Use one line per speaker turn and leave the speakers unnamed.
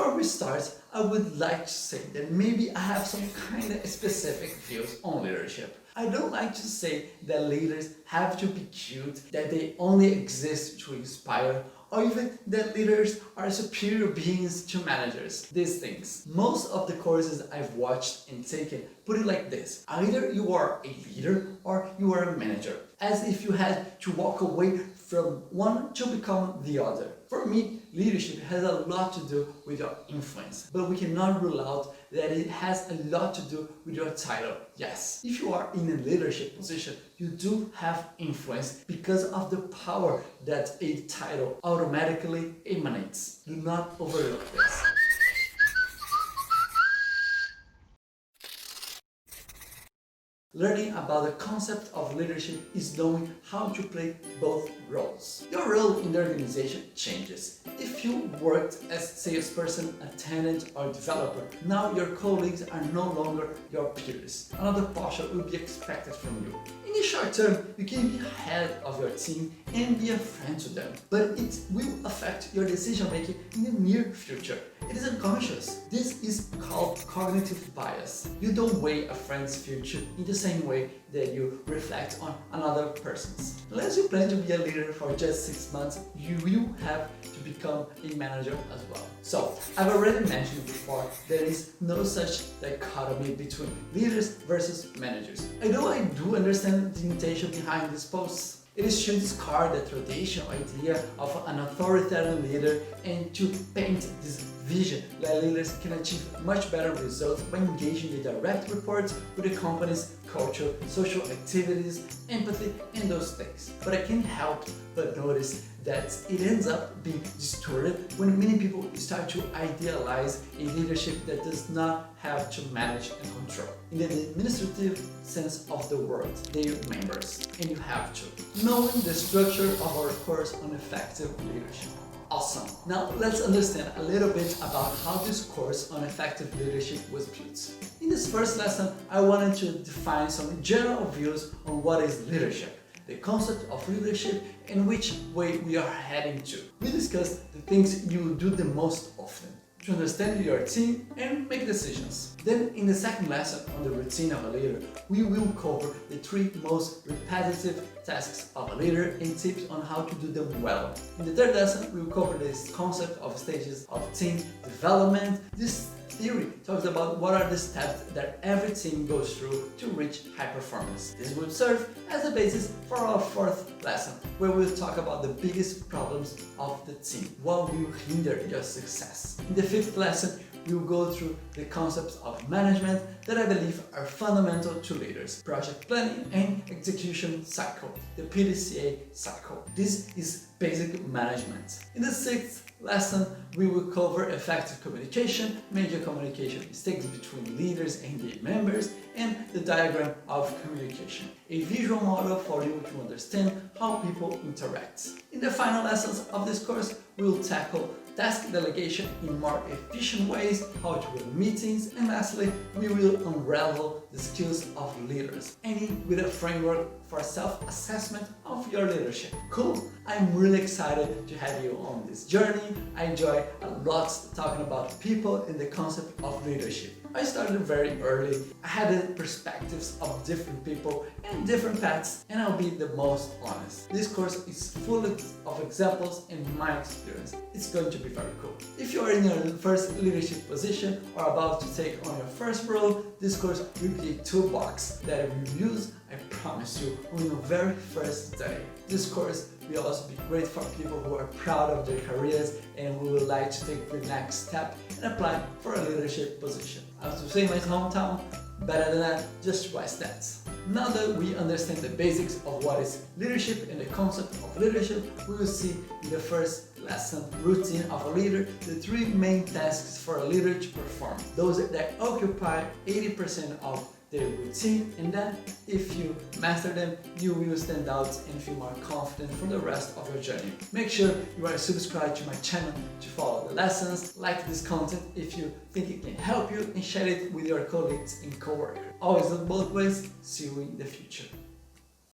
Before we start, I would like to say that maybe I have some kind of specific views on leadership. I don't like to say that leaders have to be cute, that they only exist to inspire, or even that leaders are superior beings to managers. These things. Most of the courses I've watched and taken put it like this: either you are a leader or you are a manager, as if you had to walk away from one to become the other. For me, leadership has a lot to do with your influence, but we cannot rule out that it has a lot to do with your title. Yes, if you are in a leadership position, you do have influence because of the power that a title automatically emanates. Do not overlook this. Learning about the concept of leadership is knowing how to play both roles. Your role in the organization changes. If you worked as salesperson, attendant, or developer, now your colleagues are no longer your peers. Another posture will be expected from you. In the short term, you can be head of your team and be a friend to them, but it will affect your decision making in the near future. It is unconscious. This is called cognitive bias. You don't weigh a friend's future in the same way that you reflect on another person's. Unless you plan to be a leader for just 6 months, you will have to become a manager as well. So, I've already mentioned before, there is no such dichotomy between leaders versus managers. Although I do understand the intention behind this post. It is to discard the traditional idea of an authoritarian leader and to paint this vision that leaders can achieve much better results by engaging the direct reports with the company's culture, social activities, empathy, and those things. But I can't help but notice that it ends up being distorted when many people start to idealize a leadership that does not have to manage and control. In the administrative sense of the word, they are members, and you have to. Knowing the structure of our course on effective leadership. Awesome! Now let's understand a little bit about how this course on effective leadership was built. In this first lesson, I wanted to define some general views on what is leadership, the concept of leadership, and which way we are heading to. We discussed the things you do the most often, to understand your team and make decisions. Then in the second lesson on the routine of a leader, we will cover the 3 most repetitive tasks of a leader and tips on how to do them well. In the third lesson, we will cover this concept of stages of team development. This theory talks about what are the steps that every team goes through to reach high performance. This will serve as a basis for our 4th lesson, where we'll talk about the biggest problems of the team, what will hinder your success. In the 5th lesson, we will go through the concepts of management that I believe are fundamental to leaders: project planning and execution cycle, the PDCA cycle. This is basic management. In the 6th lesson, we will cover effective communication, major communication mistakes between leaders and their members, and the diagram of communication, a visual model for you to understand how people interact. In the final lessons of this course, we will tackle task delegation in more efficient ways, how to run meetings, and lastly, we will unravel the skills of leaders, ending with a framework for self-assessment of your leadership. Cool! I'm really excited to have you on this journey. I enjoy a lot talking about people and the concept of leadership. I started very early. I had the perspectives of different people and different paths, and I'll be the most honest. This course is full of examples and my experience. It's going to be very cool. If you are in your first leadership position or about to take on your first role, this course will be a toolbox that you will use, I promise you, on your very first day. This course will also be great for people who are proud of their careers and who would like to take the next step and apply for a leadership position. I have to say my hometown, better than that, just try stats. Now that we understand the basics of what is leadership and the concept of leadership, we will see in the first lesson, routine of a leader, the 3 main tasks for a leader to perform. Those that occupy 80% of their routine, and then if you master them, you will stand out and feel more confident for the rest of your journey. Make sure you are subscribed to my channel to follow the lessons, like this content if you think it can help you, and share it with your colleagues and coworkers. Always look both ways. See you in the future.